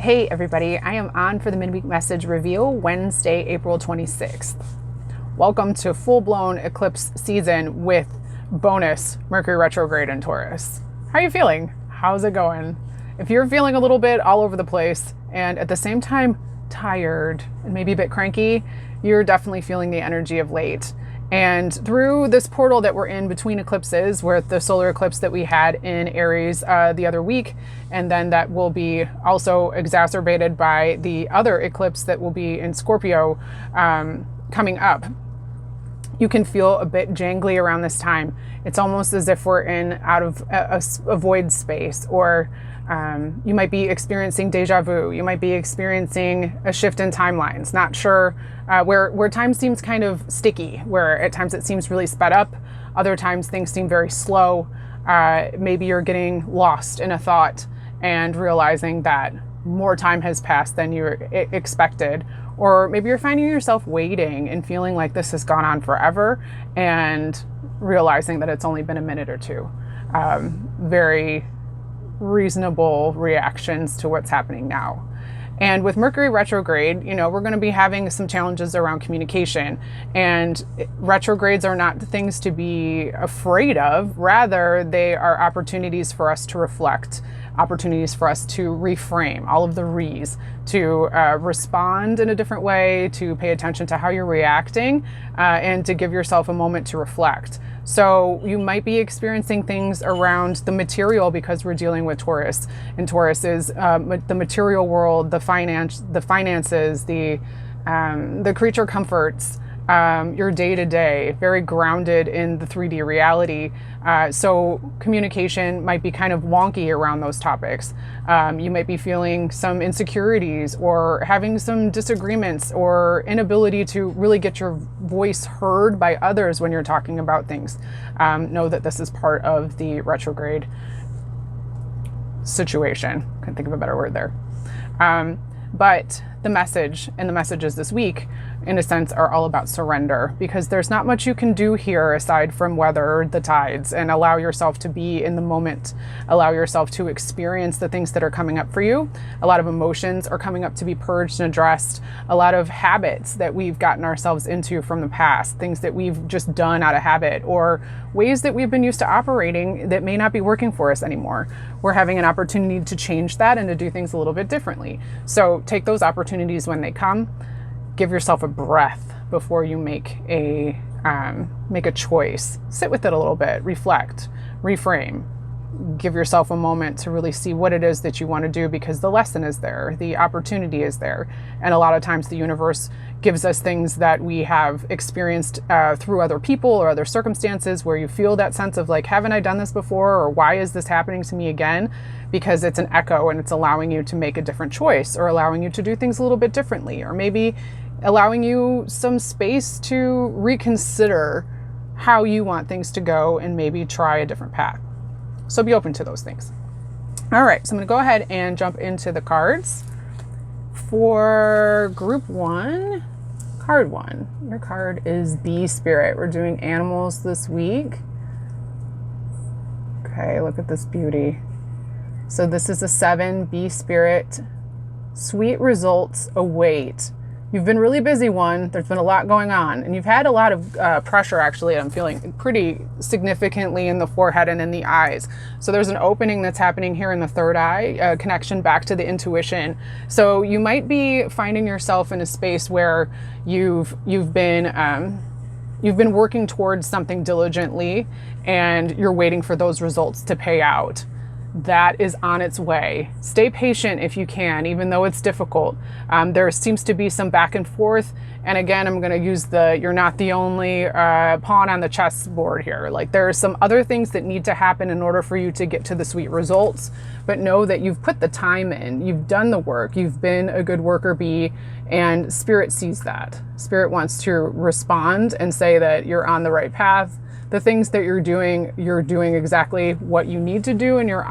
Hey everybody, I am on for the midweek message reveal Wednesday, April 26th. Welcome to full-blown eclipse season with bonus Mercury Retrograde in Taurus. How are you feeling? How's it going? If you're feeling a little bit all over the place and at the same time tired and maybe a bit cranky, you're definitely feeling the energy of late. And through this portal that we're in between eclipses, with the solar eclipse that we had in Aries the other week, and then that will be also exacerbated by the other eclipse that will be in Scorpio coming up, you can feel a bit jangly around this time. It's almost as if we're in out of a void space, or you might be experiencing deja vu. You might be experiencing a shift in timelines. Not sure where time seems kind of sticky, where at times it seems really sped up. Other times things seem very slow. Maybe you're getting lost in a thought and realizing that more time has passed than you expected. Or maybe you're finding yourself waiting and feeling like this has gone on forever and realizing that it's only been a minute or two. Very reasonable reactions to what's happening now. And with Mercury retrograde, we're going to be having some challenges around communication, and retrogrades are not things to be afraid of. Rather, they are opportunities for us to reflect, opportunities for us to reframe all of the re's, to respond in a different way, to pay attention to how you're reacting, and to give yourself a moment to reflect. So you might be experiencing things around the material because we're dealing with Taurus, and Taurus is the material world, the finances, the creature comforts, your day-to-day, very grounded in the 3D reality. So communication might be kind of wonky around those topics. You might be feeling some insecurities or having some disagreements or inability to really get your voice heard by others when you're talking about things. Know that this is part of the retrograde situation. Couldn't think of a better word there. But the message and the messages this week, in a sense, are all about surrender, because there's not much you can do here aside from weather the tides and allow yourself to be in the moment, allow yourself to experience the things that are coming up for you. A lot of emotions are coming up to be purged and addressed. A lot of habits that we've gotten ourselves into from the past, things that we've just done out of habit, or ways that we've been used to operating that may not be working for us anymore. We're having an opportunity to change that and to do things a little bit differently. So take those opportunities when they come. Give yourself a breath before you make a choice. Sit with it a little bit, reflect, reframe. Give yourself a moment to really see what it is that you want to do, because the lesson is there, the opportunity is there. And a lot of times the universe gives us things that we have experienced through other people or other circumstances, where you feel that sense of like, haven't I done this before? Or why is this happening to me again? Because it's an echo and it's allowing you to make a different choice, or allowing you to do things a little bit differently, or maybe allowing you some space to reconsider how you want things to go and maybe try a different path. So be open to those things. All right, so I'm going to go ahead and jump into the cards. For group one, card one, your card is Bee Spirit. We're doing animals this week. Okay, look at this beauty. So this is a 7, Bee Spirit. Sweet results await. You've been really busy, one. There's been a lot going on, and you've had a lot of pressure, actually. I'm feeling pretty significantly in the forehead and in the eyes. So there's an opening that's happening here in the third eye, connection back to the intuition. So you might be finding yourself in a space where you've been working towards something diligently, and you're waiting for those results to pay out. That is on its way. Stay patient if you can, even though it's difficult. There seems to be some back and forth. And again, I'm going to use you're not the only pawn on the chessboard here. Like, there are some other things that need to happen in order for you to get to the sweet results. But know that you've put the time in, you've done the work, you've been a good worker bee, and Spirit sees that. Spirit wants to respond and say that you're on the right path. The things that you're doing exactly what you need to do, and you're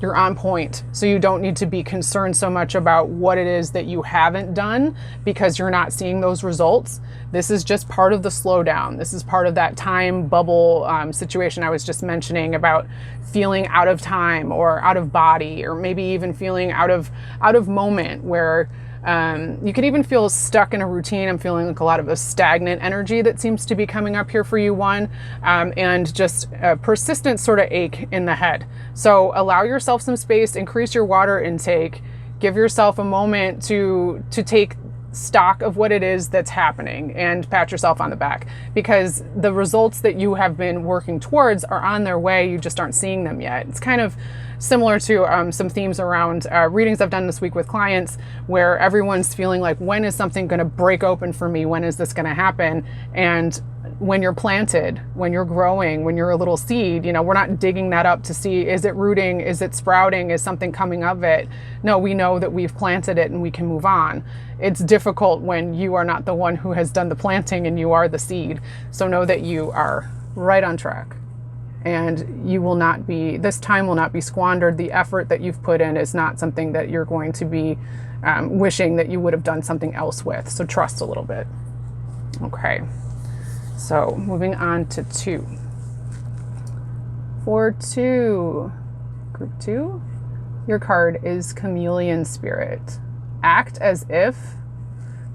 You're on point. So you don't need to be concerned so much about what it is that you haven't done because you're not seeing those results. This is just part of the slowdown. This is part of that time bubble situation I was just mentioning about feeling out of time or out of body, or maybe even feeling out of moment, where you could even feel stuck in a routine. I'm feeling like a lot of a stagnant energy that seems to be coming up here for you, and just a persistent sort of ache in the head. So allow yourself some space, increase your water intake, give yourself a moment to take stock of what it is that's happening, and pat yourself on the back, because the results that you have been working towards are on their way. You just aren't seeing them yet. It's kind of similar to some themes around readings I've done this week with clients, where everyone's feeling like, when is something going to break open for me? When is this going to happen? And when you're planted, when you're growing, when you're a little seed, we're not digging that up to see, is it rooting? Is it sprouting? Is something coming of it? No, we know that we've planted it and we can move on. It's difficult when you are not the one who has done the planting and you are the seed. So know that you are right on track, and you will not be, this time will not be squandered. The effort that you've put in is not something that you're going to be wishing that you would have done something else with. So trust a little bit. Okay. So moving on to 2. For 2, group 2, your card is Chameleon Spirit. Act as if.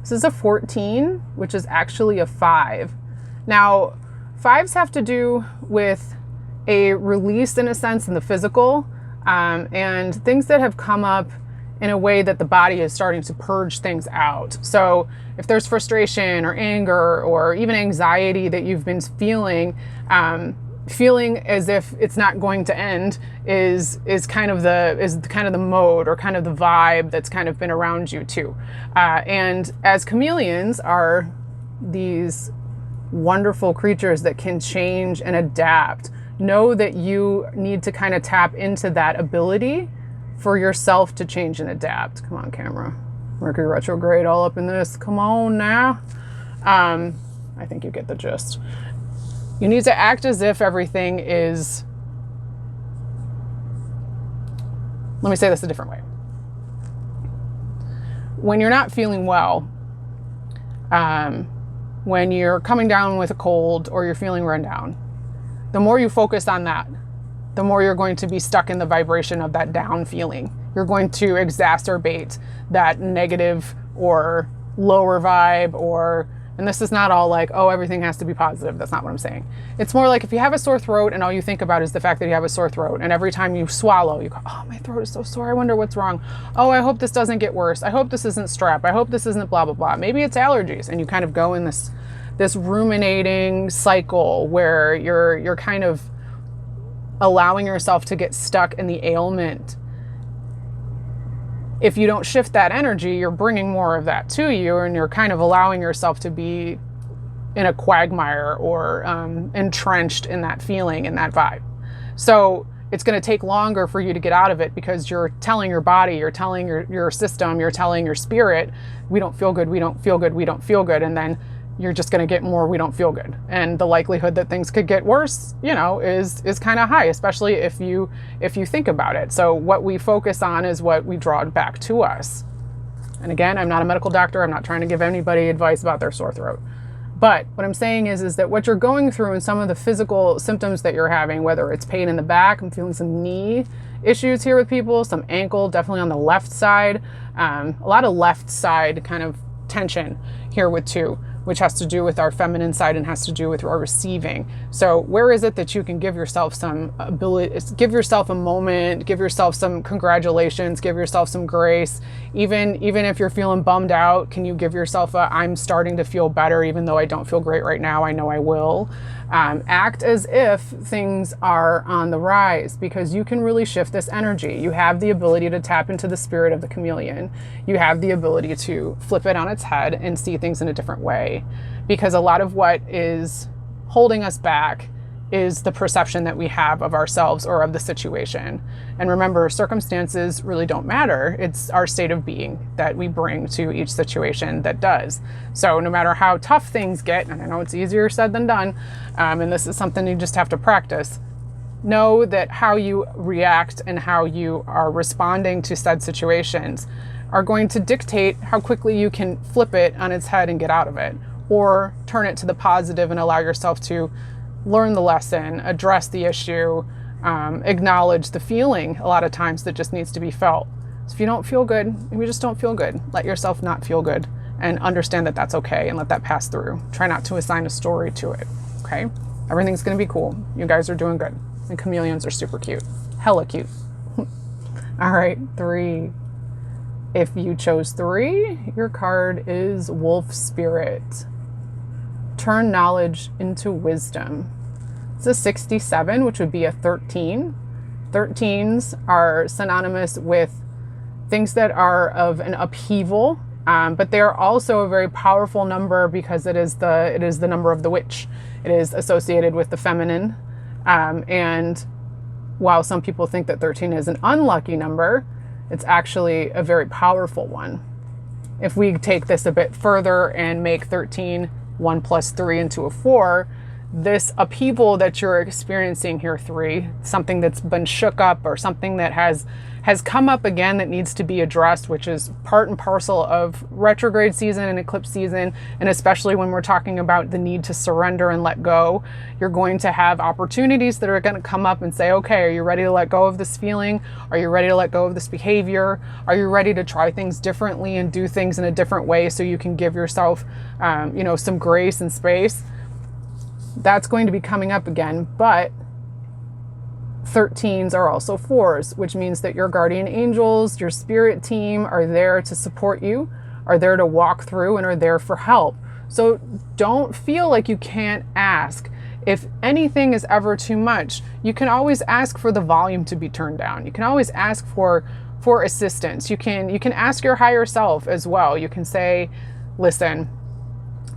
This is a 14, which is actually a 5. Now, 5s have to do with a release, in a sense, in the physical, and things that have come up in a way that the body is starting to purge things out. So if there's frustration or anger or even anxiety that you've been feeling, feeling as if it's not going to end is kind of the mode, or kind of the vibe that's kind of been around you too. And as chameleons are these wonderful creatures that can change and adapt, know that you need to kind of tap into that ability for yourself to change and adapt. Come on, camera. Mercury Retrograde all up in this. Come on now. I think you get the gist. You need to act as if everything is... Let me say this a different way. When you're not feeling well, when you're coming down with a cold or you're feeling run down, the more you focus on that, the more you're going to be stuck in the vibration of that down feeling. You're going to exacerbate that negative or lower vibe, and this is not all like, oh, everything has to be positive. That's not what I'm saying. It's more like if you have a sore throat and all you think about is the fact that you have a sore throat, and every time you swallow, you go, oh, my throat is so sore. I wonder what's wrong. Oh, I hope this doesn't get worse. I hope this isn't strep. I hope this isn't blah, blah, blah. Maybe it's allergies. And you kind of go in this ruminating cycle where you're kind of allowing yourself to get stuck in the ailment. If you don't shift that energy, you're bringing more of that to you, and you're kind of allowing yourself to be in a quagmire or entrenched in that feeling and that vibe. So it's going to take longer for you to get out of it, because you're telling your body, you're telling your system, you're telling your spirit, we don't feel good, we don't feel good, we don't feel good. And then you're just going to get more, we don't feel good. And the likelihood that things could get worse, is kind of high, especially if you think about it. So what we focus on is what we draw back to us. And again, I'm not a medical doctor. I'm not trying to give anybody advice about their sore throat. But what I'm saying is that what you're going through and some of the physical symptoms that you're having, whether it's pain in the back, I'm feeling some knee issues here with people, some ankle, definitely on the left side, a lot of left side kind of tension here with 2, which has to do with our feminine side and has to do with our receiving. So where is it that you can give yourself some ability, give yourself a moment, give yourself some congratulations, give yourself some grace. Even if you're feeling bummed out, can you give yourself I'm starting to feel better, even though I don't feel great right now, I know I will. Act as if things are on the rise, because you can really shift this energy. You have the ability to tap into the spirit of the chameleon. You have the ability to flip it on its head and see things in a different way, because a lot of what is holding us back is the perception that we have of ourselves or of the situation. And remember, circumstances really don't matter. It's our state of being that we bring to each situation that does. So no matter how tough things get, and I know it's easier said than done, and this is something you just have to practice, Know that how you react and how you are responding to said situations are going to dictate how quickly you can flip it on its head and get out of it, or turn it to the positive and allow yourself to learn the lesson, address the issue, acknowledge the feeling a lot of times that just needs to be felt. So if you don't feel good, if you just don't feel good, let yourself not feel good and understand that that's okay and let that pass through. Try not to assign a story to it, okay? Everything's gonna be cool. You guys are doing good. And chameleons are super cute. Hella cute. All right, 3. If you chose 3, your card is Wolf Spirit. Turn knowledge into wisdom. It's a 67, which would be a 13. 13s are synonymous with things that are of an upheaval, but they are also a very powerful number because it is the number of the witch. It is associated with the feminine. And while some people think that 13 is an unlucky number, it's actually a very powerful one. If we take this a bit further and make 13 1 plus 3 into a 4, this upheaval that you're experiencing here, 3, something that's been shook up or something that has come up again that needs to be addressed, which is part and parcel of retrograde season and eclipse season. And especially when we're talking about the need to surrender and let go, you're going to have opportunities that are going to come up and say, okay, are you ready to let go of this feeling? Are you ready to let go of this behavior? Are you ready to try things differently and do things in a different way so you can give yourself, some grace and space? That's going to be coming up again, but 13s are also 4s, which means that your guardian angels, your spirit team are there to support you, are there to walk through, and are there for help. So don't feel like you can't ask. If anything is ever too much, you can always ask for the volume to be turned down. You can always ask for assistance. You can ask your higher self as well. You can say, listen,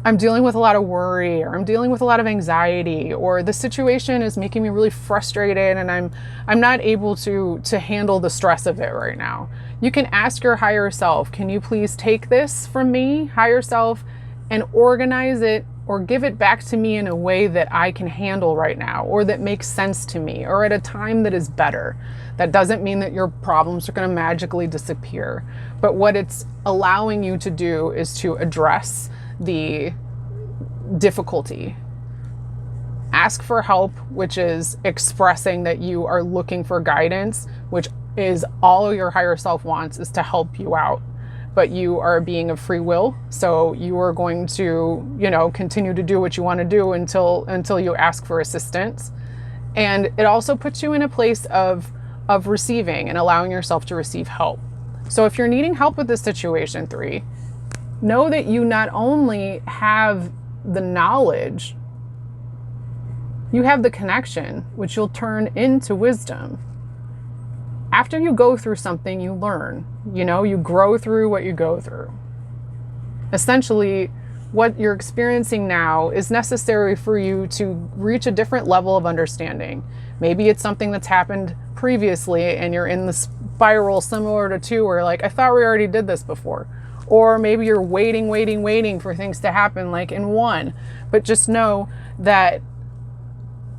I'm dealing with a lot of worry, or I'm dealing with a lot of anxiety, or the situation is making me really frustrated and I'm not able to handle the stress of it right now. You can ask your higher self, can you please take this from me, higher self, and organize it or give it back to me in a way that I can handle right now, or that makes sense to me, or at a time that is better. That doesn't mean that your problems are going to magically disappear, but what it's allowing you to do is to address the difficulty. Ask for help, which is expressing that you are looking for guidance, which is all your higher self wants, is to help you out. But you are a being of free will, so you are going to, continue to do what you want to do until you ask for assistance. And it also puts you in a place of receiving and allowing yourself to receive help. So if you're needing help with this situation, 3, know that you not only have the knowledge, you have the connection, which you'll turn into wisdom. After you go through something, you learn, you grow through what you go through. Essentially, what you're experiencing now is necessary for you to reach a different level of understanding. Maybe it's something that's happened previously and you're in the spiral similar to 2, where like, I thought we already did this before. Or maybe you're waiting for things to happen like in 1. But just know that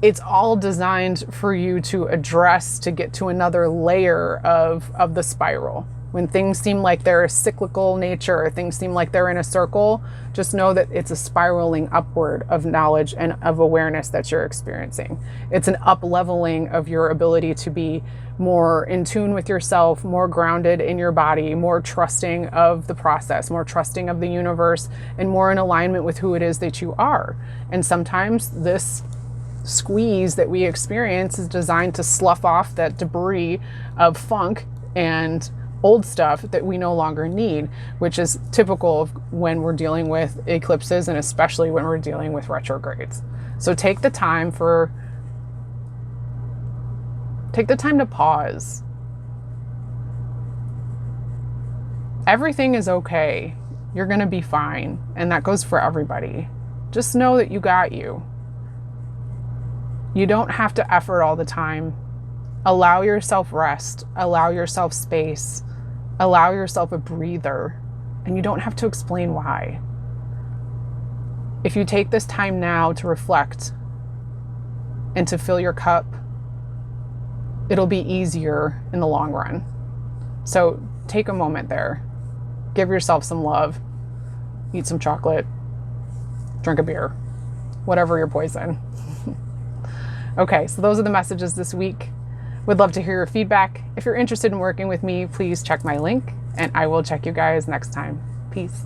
it's all designed for you to address, to get to another layer of the spiral. When things seem like they're a cyclical nature, or things seem like they're in a circle, just know that it's a spiraling upward of knowledge and of awareness that you're experiencing. It's an up-leveling of your ability to be more in tune with yourself, more grounded in your body, more trusting of the process, more trusting of the universe, and more in alignment with who it is that you are. And sometimes this squeeze that we experience is designed to slough off that debris of funk and old stuff that we no longer need, which is typical of when we're dealing with eclipses, and especially when we're dealing with retrogrades. So take the time to pause. Everything is okay. You're going to be fine. And that goes for everybody. Just know that you got you. You don't have to effort all the time. Allow yourself rest. Allow yourself space. Allow yourself a breather. And you don't have to explain why. If you take this time now to reflect and to fill your cup it'll be easier in the long run. So take a moment there. Give yourself some love. Eat some chocolate. Drink a beer. Whatever your poison. Okay, so those are the messages this week. Would love to hear your feedback. If you're interested in working with me, please check my link, and I will check you guys next time. Peace.